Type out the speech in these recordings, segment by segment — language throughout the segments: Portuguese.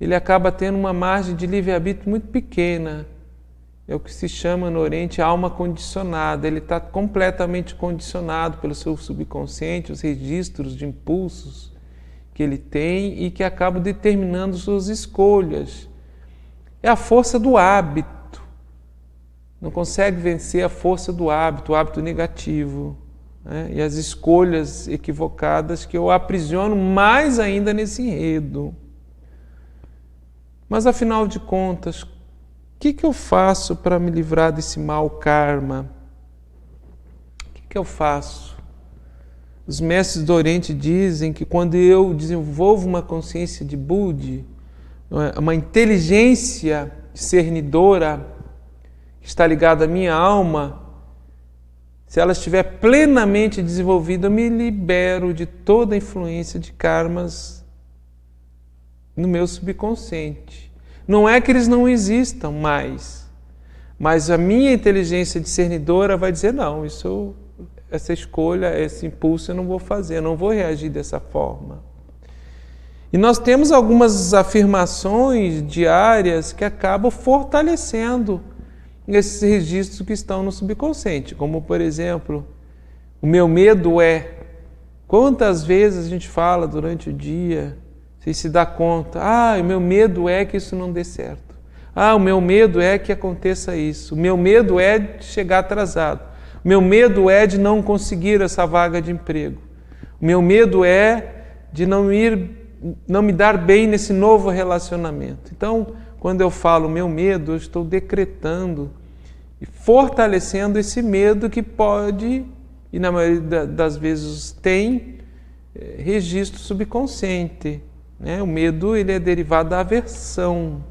ele acaba tendo uma margem de livre-arbítrio muito pequena. É o que se chama no Oriente alma condicionada. Ele está completamente condicionado pelo seu subconsciente, os registros de impulsos que ele tem e que acabam determinando suas escolhas. É a força do hábito. Não consegue vencer a força do hábito, o hábito negativo, né? E as escolhas equivocadas que eu aprisiono mais ainda nesse enredo. Mas afinal de contas, o que eu faço para me livrar desse mau karma? O que eu faço? Os mestres do Oriente dizem que quando eu desenvolvo uma consciência de Buddha, uma inteligência discernidora que está ligada à minha alma, se ela estiver plenamente desenvolvida, eu me libero de toda a influência de karmas no meu subconsciente. Não é que eles não existam mais, mas a minha inteligência discernidora vai dizer, não, essa escolha, esse impulso eu não vou fazer, eu não vou reagir dessa forma. E nós temos algumas afirmações diárias que acabam fortalecendo esses registros que estão no subconsciente, como, por exemplo, o meu medo é. Quantas vezes a gente fala durante o dia, sem se dar conta, o meu medo é que isso não dê certo. O meu medo é que aconteça isso. O meu medo é de chegar atrasado. O meu medo é de não conseguir essa vaga de emprego. O meu medo é de não me dar bem nesse novo relacionamento. Então, quando eu falo meu medo, eu estou decretando e fortalecendo esse medo que pode, e na maioria das vezes tem, registro subconsciente. O medo ele é derivado da aversão.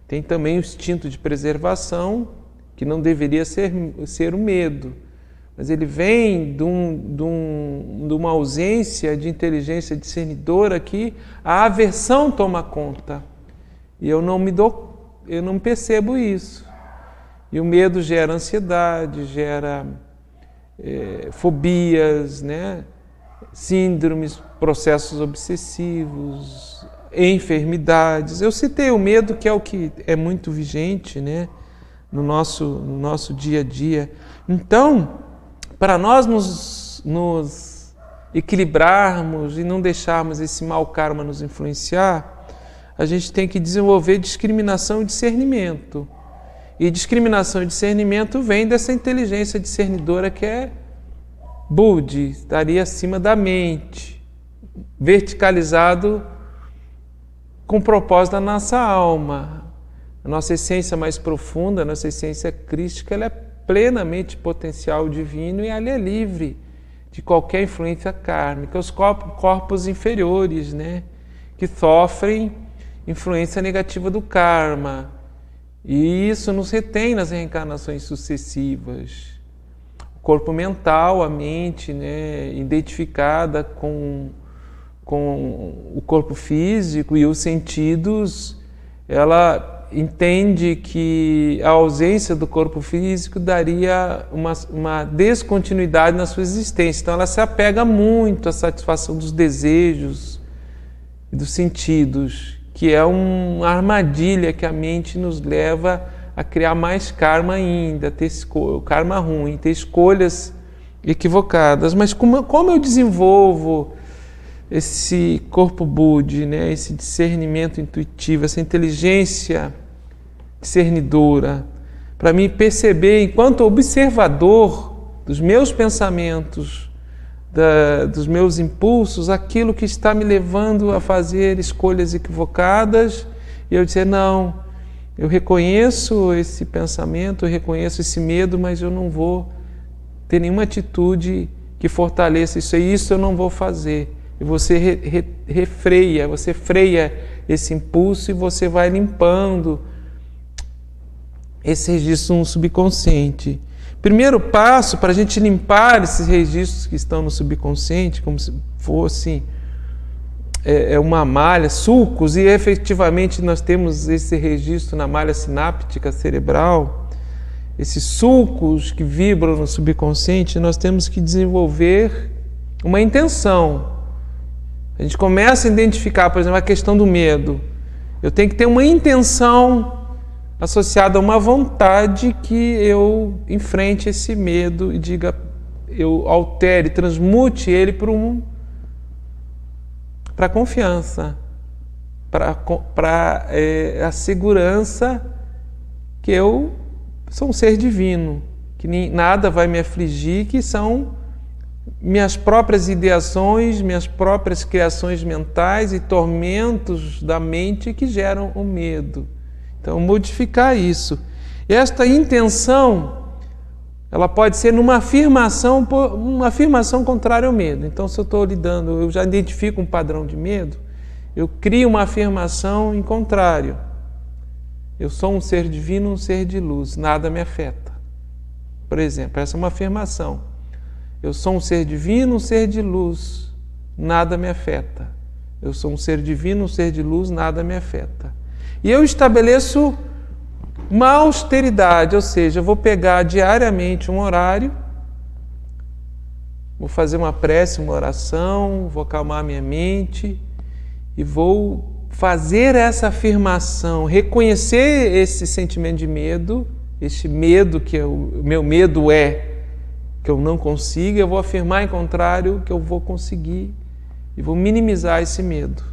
Tem também o instinto de preservação, que não deveria ser o medo, mas ele vem de uma ausência de inteligência discernidora que a aversão toma conta. E eu não percebo isso. E o medo gera ansiedade, gera fobias, síndromes, processos obsessivos, enfermidades. Eu citei o medo, que é o que é muito vigente, no nosso dia a dia. Então, para nós nos equilibrarmos e não deixarmos esse mau karma nos influenciar, a gente tem que desenvolver discriminação e discernimento. E discriminação e discernimento vem dessa inteligência discernidora que é Buddha, estaria acima da mente, verticalizado com o propósito da nossa alma. A nossa essência mais profunda, a nossa essência crística, ela é plenamente potencial divino e ela é livre de qualquer influência kármica. Os corpos inferiores, que sofrem influência negativa do karma. E isso nos retém nas reencarnações sucessivas. O corpo mental, a mente, identificada com o corpo físico e os sentidos, ela entende que a ausência do corpo físico daria uma descontinuidade na sua existência. Então ela se apega muito à satisfação dos desejos e dos sentidos, que é uma armadilha que a mente nos leva a criar mais karma ainda, ter karma ruim, ter escolhas equivocadas. Mas como eu desenvolvo esse corpo Buddha, esse discernimento intuitivo, essa inteligência discernidora, para mim perceber, enquanto observador dos meus pensamentos, dos meus impulsos, aquilo que está me levando a fazer escolhas equivocadas, e eu dizer, não, eu reconheço esse pensamento, eu reconheço esse medo, mas eu não vou ter nenhuma atitude que fortaleça isso, e isso eu não vou fazer. E você você freia esse impulso e você vai limpando esse registro no subconsciente. Primeiro passo para a gente limpar esses registros que estão no subconsciente, como se fosse uma malha, sulcos, e efetivamente nós temos esse registro na malha sináptica cerebral, esses sulcos que vibram no subconsciente, nós temos que desenvolver uma intenção. A gente começa a identificar, por exemplo, a questão do medo. Eu tenho que ter uma intenção associada a uma vontade que eu enfrente esse medo e diga, eu altere, transmute ele para a confiança, para a segurança que eu sou um ser divino, que nada vai me afligir, que são minhas próprias ideações, minhas próprias criações mentais e tormentos da mente que geram o medo. Então, modificar isso. Esta intenção, ela pode ser uma afirmação contrária ao medo. Então, se eu estou lidando, eu já identifico um padrão de medo, eu crio uma afirmação em contrário. Eu sou um ser divino, um ser de luz, nada me afeta. Por exemplo, essa é uma afirmação. Eu sou um ser divino, um ser de luz, nada me afeta. Eu sou um ser divino, um ser de luz, nada me afeta. E eu estabeleço uma austeridade, ou seja, eu vou pegar diariamente um horário, vou fazer uma prece, uma oração, vou acalmar minha mente e vou fazer essa afirmação, reconhecer esse sentimento de medo, este medo que o meu medo é que eu não consigo, eu vou afirmar em contrário que eu vou conseguir e vou minimizar esse medo.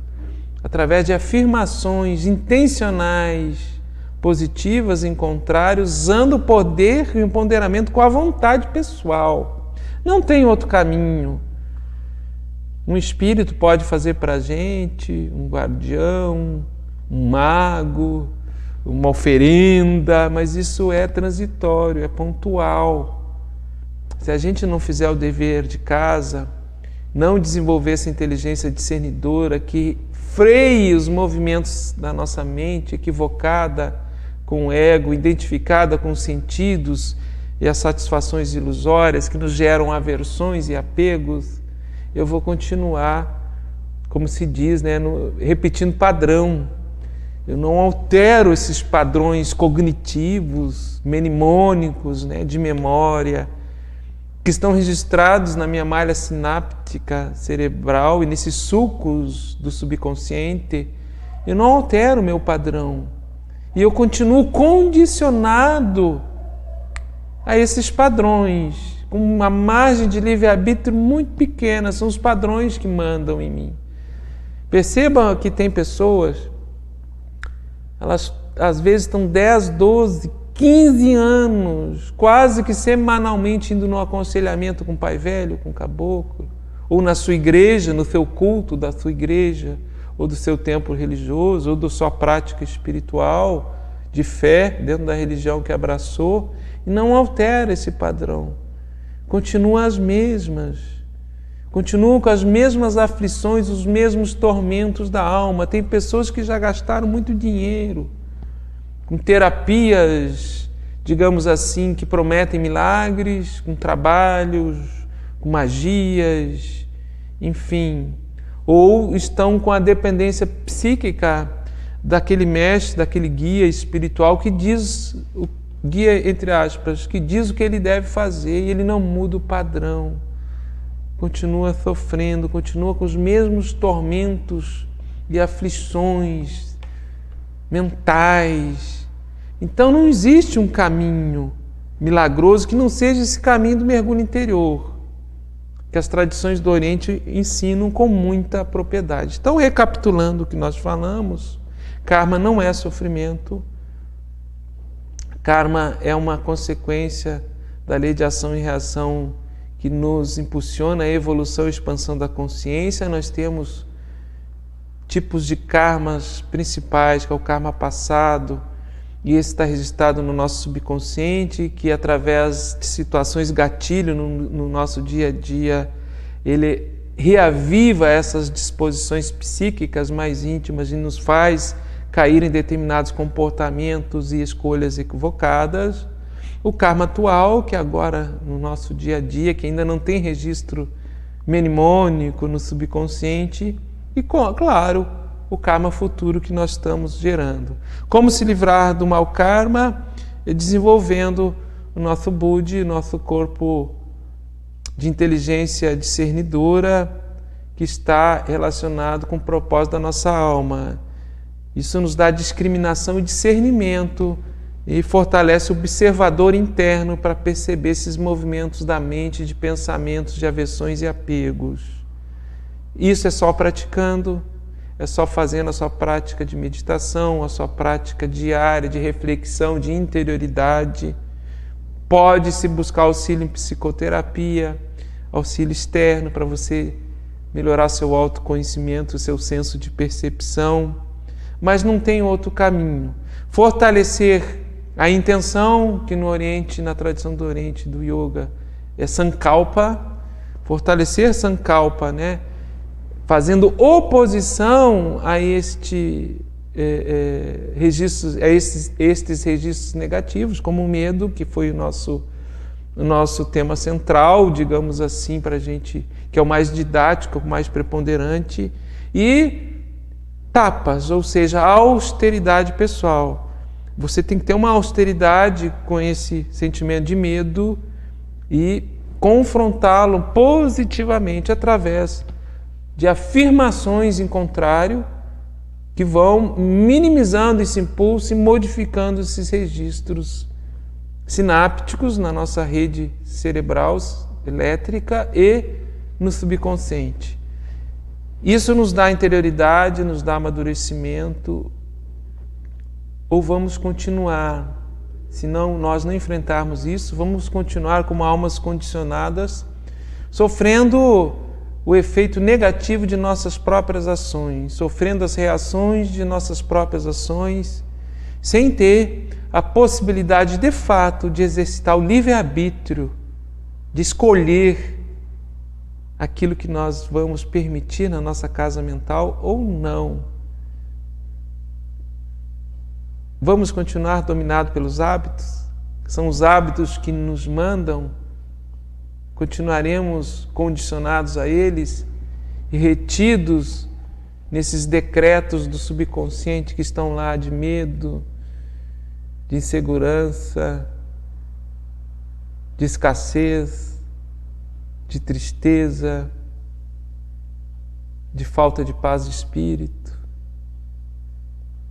Através de afirmações intencionais, positivas em contrário, usando o poder e o empoderamento com a vontade pessoal. Não tem outro caminho. Um espírito pode fazer para a gente, um guardião, um mago, uma oferenda, mas isso é transitório, é pontual. Se a gente não fizer o dever de casa, não desenvolver essa inteligência discernidora que freie os movimentos da nossa mente equivocada com o ego, identificada com os sentidos e as satisfações ilusórias que nos geram aversões e apegos, eu vou continuar, como se diz, repetindo padrão. Eu não altero esses padrões cognitivos, mnemônicos, de memória, que estão registrados na minha malha sináptica cerebral e nesses sulcos do subconsciente. Eu não altero o meu padrão. E eu continuo condicionado a esses padrões, com uma margem de livre-arbítrio muito pequena. São os padrões que mandam em mim. Percebam que tem pessoas, elas às vezes estão 10, 12, 15 anos, quase que semanalmente indo no aconselhamento com o pai velho, com o caboclo, ou na sua igreja, no seu culto da sua igreja, ou do seu templo religioso, ou da sua prática espiritual, de fé, dentro da religião que abraçou, e não altera esse padrão. Continuam as mesmas. Continuam com as mesmas aflições, os mesmos tormentos da alma. Tem pessoas que já gastaram muito dinheiro com terapias, digamos assim, que prometem milagres, com trabalhos, com magias, enfim. Ou estão com a dependência psíquica daquele mestre, daquele guia espiritual que diz, o guia entre aspas, que diz o que ele deve fazer e ele não muda o padrão. Continua sofrendo, continua com os mesmos tormentos e aflições mentais. Então não existe um caminho milagroso que não seja esse caminho do mergulho interior, que as tradições do Oriente ensinam com muita propriedade. Então, recapitulando o que nós falamos, karma não é sofrimento, karma é uma consequência da lei de ação e reação que nos impulsiona a evolução e expansão da consciência. Nós temos tipos de karmas principais, que é o karma passado, e esse está registrado no nosso subconsciente, que através de situações gatilho no nosso dia a dia, ele reaviva essas disposições psíquicas mais íntimas e nos faz cair em determinados comportamentos e escolhas equivocadas. O karma atual, que agora no nosso dia a dia, que ainda não tem registro mnemônico no subconsciente, e, claro, o karma futuro que nós estamos gerando. Como se livrar do mau karma? Desenvolvendo o nosso Buddhi, nosso corpo de inteligência discernidora, que está relacionado com o propósito da nossa alma. Isso nos dá discriminação e discernimento e fortalece o observador interno para perceber esses movimentos da mente, de pensamentos, de aversões e apegos. Isso é só praticando, é só fazendo a sua prática de meditação, a sua prática diária de reflexão, de interioridade. Pode-se buscar auxílio em psicoterapia, auxílio externo para você melhorar seu autoconhecimento, seu senso de percepção, mas não tem outro caminho. Fortalecer a intenção, que no Oriente, na tradição do Oriente, do Yoga, é Sankalpa, fortalecer Sankalpa, né? Fazendo oposição a estes registros negativos, como o medo, que foi o nosso tema central, digamos assim, para a gente, que é o mais didático, o mais preponderante, e tapas, ou seja, a austeridade pessoal. Você tem que ter uma austeridade com esse sentimento de medo e confrontá-lo positivamente através de afirmações em contrário que vão minimizando esse impulso e modificando esses registros sinápticos na nossa rede cerebral elétrica e no subconsciente. Isso nos dá interioridade, nos dá amadurecimento. Ou vamos continuar, se nós não enfrentarmos isso, vamos continuar como almas condicionadas, sofrendo o efeito negativo de nossas próprias ações, sofrendo as reações de nossas próprias ações, sem ter a possibilidade de fato de exercitar o livre-arbítrio, de escolher aquilo que nós vamos permitir na nossa casa mental ou não. Vamos continuar dominados pelos hábitos? São os hábitos que nos mandam? Continuaremos condicionados a eles e retidos nesses decretos do subconsciente que estão lá de medo, de insegurança, de escassez, de tristeza, de falta de paz de espírito?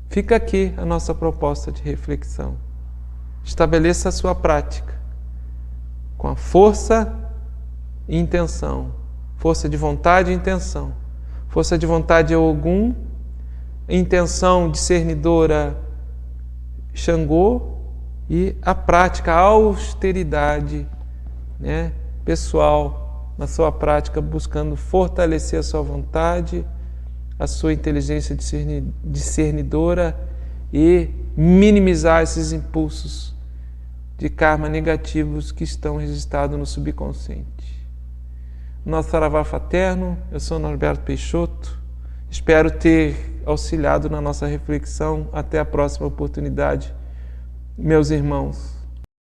Fica aqui a nossa proposta de reflexão. Estabeleça a sua prática com a força e intenção. Força de vontade e intenção. Força de vontade é Ogum, intenção discernidora Xangô e a prática, a austeridade, né, pessoal, na sua prática, buscando fortalecer a sua vontade, a sua inteligência discernidora e minimizar esses impulsos de karma negativos que estão registrados no subconsciente. Nosso saravá fraterno, eu sou Norberto Peixoto, espero ter auxiliado na nossa reflexão. Até a próxima oportunidade, meus irmãos.